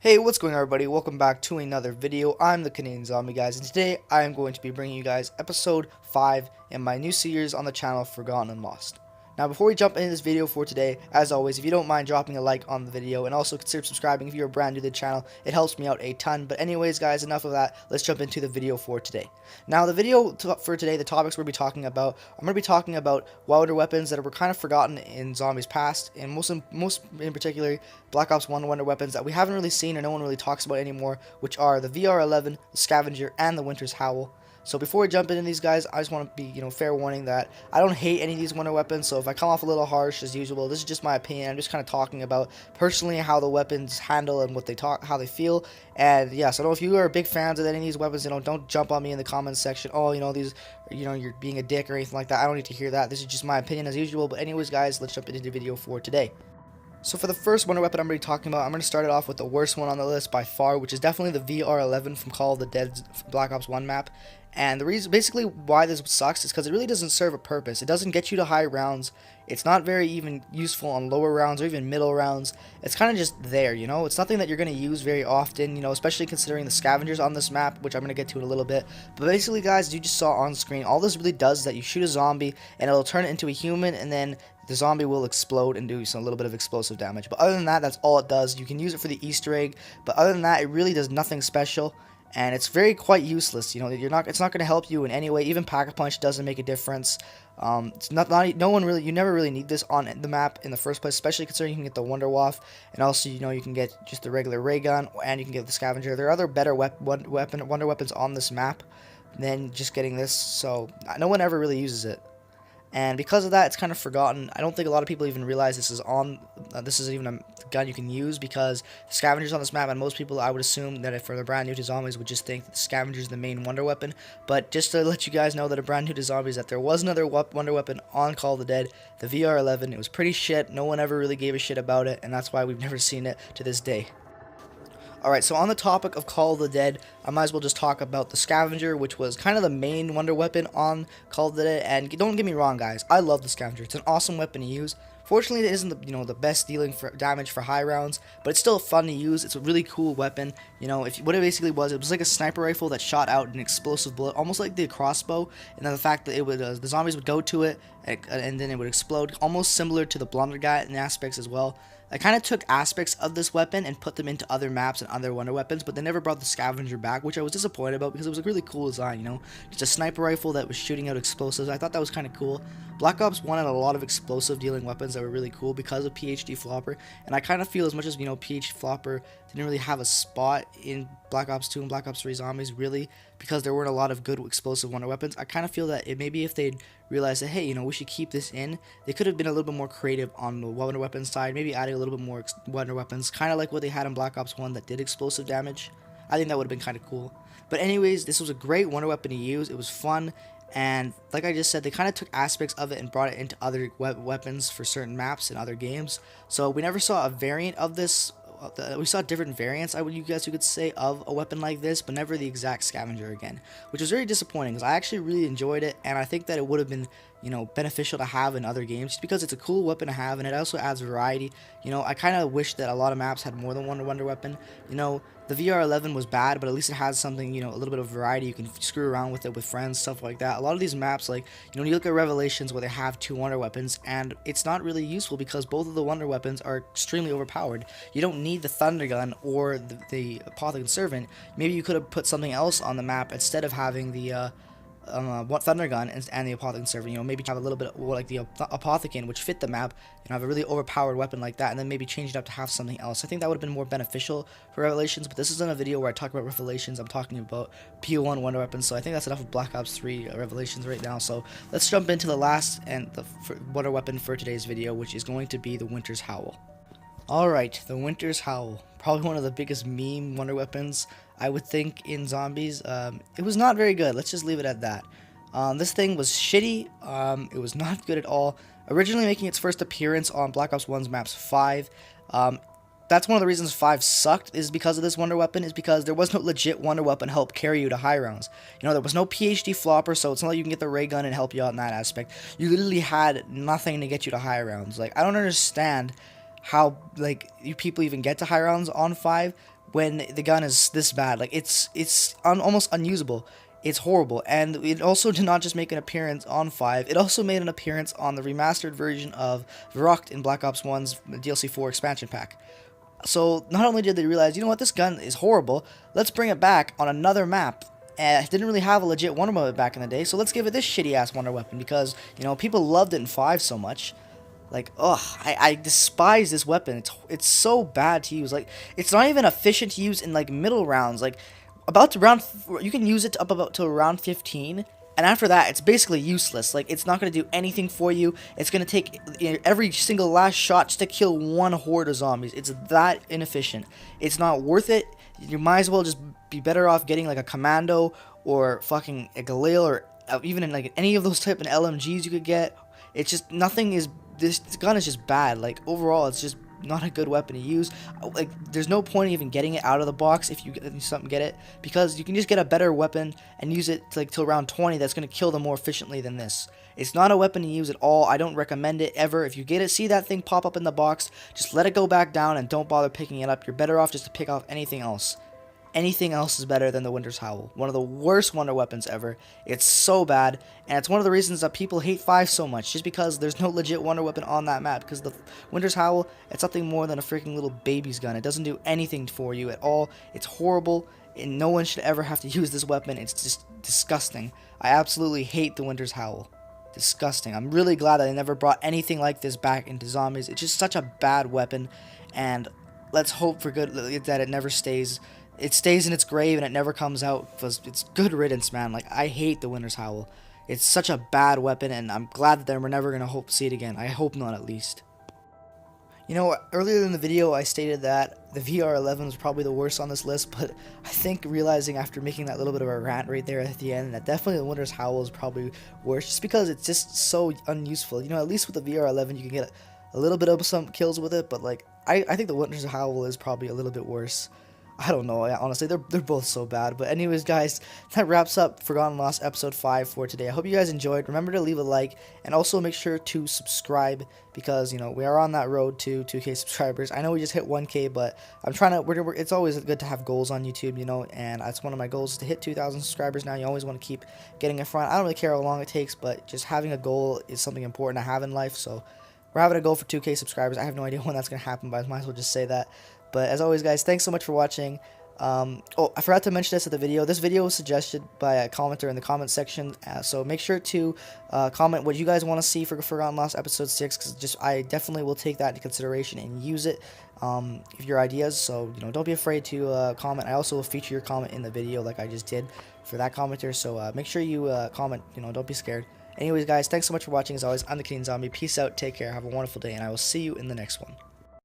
Hey, what's going on, everybody? Welcome back to another video. I'm the Canadian Zombie, guys, and today I am going to be bringing you guys episode 5 in my new series on the channel, Forgotten and Lost. Now, before we jump into this video for today, as always, if you don't mind dropping a like on the video and also consider subscribing if you're brand new to the channel, it helps me out a ton. But anyways, guys, enough of that. Let's jump into the video for today. Now, the video for today, the topics we're going to be talking about, I'm going to be talking about wonder weapons that were kind of forgotten in Zombies past, and most in particular, Black Ops 1 wonder weapons that we haven't really seen or no one really talks about anymore, which are the VR-11, the Scavenger, and the Winter's Howl. So before we jump into these guys, I just want to be, fair warning that I don't hate any of these wonder weapons. So if I come off a little harsh as usual, this is just my opinion. I'm just kind of talking about personally how the weapons handle and what they how they feel. And yeah, so if you are big fans of any of these weapons, don't jump on me in the comments section. Oh, these, you're being a dick or anything like that. I don't need to hear that. This is just my opinion as usual. But anyways, guys, let's jump into the video for today. So for the first wonder weapon I'm going to be talking about, I'm going to start it off with the worst one on the list by far, which is definitely the VR-11 from Call of the Dead Black Ops 1 map. And the reason, basically why this sucks is because it really doesn't serve a purpose. It doesn't get you to high rounds. It's not very even useful on lower rounds or even middle rounds. It's kind of just there, It's nothing that you're going to use very often, especially considering the scavengers on this map, which I'm going to get to in a little bit. But basically, guys, you just saw on screen, all this really does is that you shoot a zombie and it'll turn it into a human, and then the zombie will explode and do a little bit of explosive damage. But other than that, that's all it does. You can use it for the Easter egg, but other than that, it really does nothing special. And it's quite useless. It's not going to help you in any way. Even Pack-a-Punch doesn't make a difference. It's no one really. You never really need this on the map in the first place, especially considering you can get the Wonder Waff, and also you can get just the regular ray gun, and you can get the Scavenger. There are other better wonder weapons on this map than just getting this. So no one ever really uses it. And because of that, it's kind of forgotten. I don't think a lot of people even realize this is even a gun you can use, because the Scavenger's on this map, and most people, I would assume that if they're brand new to Zombies, would just think that the Scavenger's the main wonder weapon. But just to let you guys know that are brand new to Zombies, that there was another wonder weapon on Call of the Dead, the VR-11. It was pretty shit. No one ever really gave a shit about it, and that's why we've never seen it to this day. Alright, so on the topic of Call of the Dead, I might as well just talk about the Scavenger, which was kind of the main wonder weapon on Call of the Dead. And don't get me wrong, guys, I love the Scavenger. It's an awesome weapon to use. Fortunately, it isn't the best dealing for damage for high rounds, but it's still fun to use. It's a really cool weapon. What it basically was, it was like a sniper rifle that shot out an explosive bullet, almost like the crossbow. And then the fact that it would, the zombies would go to it, and then it would explode, almost similar to the Blunder Guy in aspects as well. I kind of took aspects of this weapon and put them into other maps and other wonder weapons, but they never brought the Scavenger back, which I was disappointed about because it was a really cool design, Just a sniper rifle that was shooting out explosives. I thought that was kind of cool. Black Ops 1 had a lot of explosive dealing weapons that were really cool because of PhD Flopper, and I kind of feel as much as, PhD Flopper didn't really have a spot in Black Ops 2 and Black Ops 3 Zombies, really, because there weren't a lot of good explosive wonder weapons. I kind of feel that maybe if they'd realized that, hey, we should keep this in, they could have been a little bit more creative on the wonder weapons side, maybe adding a little bit more wonder weapons, kind of like what they had in Black Ops 1 that did explosive damage. I think that would have been kind of cool. But anyways, this was a great wonder weapon to use. It was fun, and like I just said, they kind of took aspects of it and brought it into other weapons for certain maps and other games. So we never saw a variant of this. We saw different variants, you could say, of a weapon like this, but never the exact Scavenger again, which was very disappointing because I actually really enjoyed it, and I think that it would have been, beneficial to have in other games just because it's a cool weapon to have, and it also adds variety. I kind of wish that a lot of maps had more than one wonder weapon. The VR-11 was bad, but at least it has something, a little bit of variety. You can screw around with it with friends, stuff like that. A lot of these maps, like, when you look at Revelations where they have 2 wonder weapons, and it's not really useful because both of the wonder weapons are extremely overpowered. You don't need the Thunder Gun or the Apothecary Servant. Maybe you could have put something else on the map instead of having the Thunder Gun and the Apothecary Servant. Maybe have a little bit like the Apothecary, which fit the map, have a really overpowered weapon like that, and then maybe change it up to have something else. I think that would have been more beneficial for Revelations, but this isn't a video where I talk about Revelations. I'm talking about BO1 wonder weapons, so I think that's enough of Black Ops 3 Revelations right now. So let's jump into the last and the wonder weapon for today's video, which is going to be the Winter's Howl. Alright, the Winter's Howl. Probably one of the biggest meme wonder weapons, I would think, in Zombies. It was not very good. Let's just leave it at that. This thing was shitty. It was not good at all. Originally making its first appearance on Black Ops 1's maps 5. That's one of the reasons 5 sucked, is because of this wonder weapon, is because there was no legit wonder weapon to help carry you to high rounds. There was no PhD Flopper, so it's not like you can get the ray gun and help you out in that aspect. You literally had nothing to get you to high rounds. Like, I don't understand how, like, you people even get to high rounds on 5 when the gun is this bad. Like almost unusable. It's horrible, and it also did not just make an appearance on 5, it also made an appearance on the remastered version of Verrückt in Black Ops 1's DLC 4 expansion pack. So not only did they realize, you know what, this gun is horrible, let's bring it back on another map. And it didn't really have a legit wonder weapon back in the day, so let's give it this shitty ass wonder weapon because, you know, people loved it in 5 so much. Like, ugh, I despise this weapon. It's so bad to use. Like, it's not even efficient to use in like middle rounds. Like, about to round, you can use it up about to round 15, and after that, it's basically useless. Like, it's not gonna do anything for you. It's gonna take, you know, every single last shot just to kill one horde of zombies. It's that inefficient. It's not worth it. You might as well just be better off getting like a commando or fucking a Galil or even in like any of those type of LMGs you could get. It's just nothing is. This gun is just bad. Like, overall, it's just not a good weapon to use. Like, there's no point in even getting it out of the box if you get it, because you can just get a better weapon and use it like till round 20 that's going to kill them more efficiently than this. It's not a weapon to use at all. I don't recommend it ever. If you get it, see that thing pop up in the box, just let it go back down and don't bother picking it up. You're better off just to pick off anything else. Anything else is better than the Winter's Howl. One of the worst wonder weapons ever. It's so bad, and it's one of the reasons that people hate 5 so much, just because there's no legit wonder weapon on that map, because the Winter's Howl, it's something more than a freaking little baby's gun. It doesn't do anything for you at all. It's horrible, and no one should ever have to use this weapon. It's just disgusting. I absolutely hate the Winter's Howl. Disgusting. I'm really glad that they never brought anything like this back into zombies. It's just such a bad weapon, and let's hope for good that it never stays. It stays in its grave and it never comes out, because it's good riddance, man. Like, I hate the Winter's Howl. It's such a bad weapon, and I'm glad that we're never going to see it again. I hope not, at least. You know, earlier in the video, I stated that the VR11 was probably the worst on this list, but I think realizing after making that little bit of a rant right there at the end, that definitely the Winter's Howl is probably worse, just because it's just so unuseful. You know, at least with the VR11, you can get a little bit of some kills with it, but, like, I think the Winter's Howl is probably a little bit worse. I don't know, honestly, they're both so bad. But anyways, guys, that wraps up Forgotten Lost episode 5 for today. I hope you guys enjoyed. Remember to leave a like, and also make sure to subscribe, because, you know, we are on that road to 2K subscribers. I know we just hit 1K, but I'm trying to, it's always good to have goals on YouTube, you know, and that's one of my goals, is to hit 2,000 subscribers. Now, you always want to keep getting in front. I don't really care how long it takes, but just having a goal is something important to have in life, so we're having a goal for 2K subscribers. I have no idea when that's going to happen, but I might as well just say that. But as always, guys, thanks so much for watching. Oh, I forgot to mention this at the video. This video was suggested by a commenter in the comment section, so make sure to comment what you guys want to see for Forgotten Lost episode 6, because I definitely will take that into consideration and use it, if your ideas. So, you know, don't be afraid to comment. I also will feature your comment in the video like I just did for that commenter, so make sure you comment. You know, don't be scared. Anyways, guys, thanks so much for watching. As always, I'm the Canadian Zombie. Peace out, take care, have a wonderful day, and I will see you in the next one.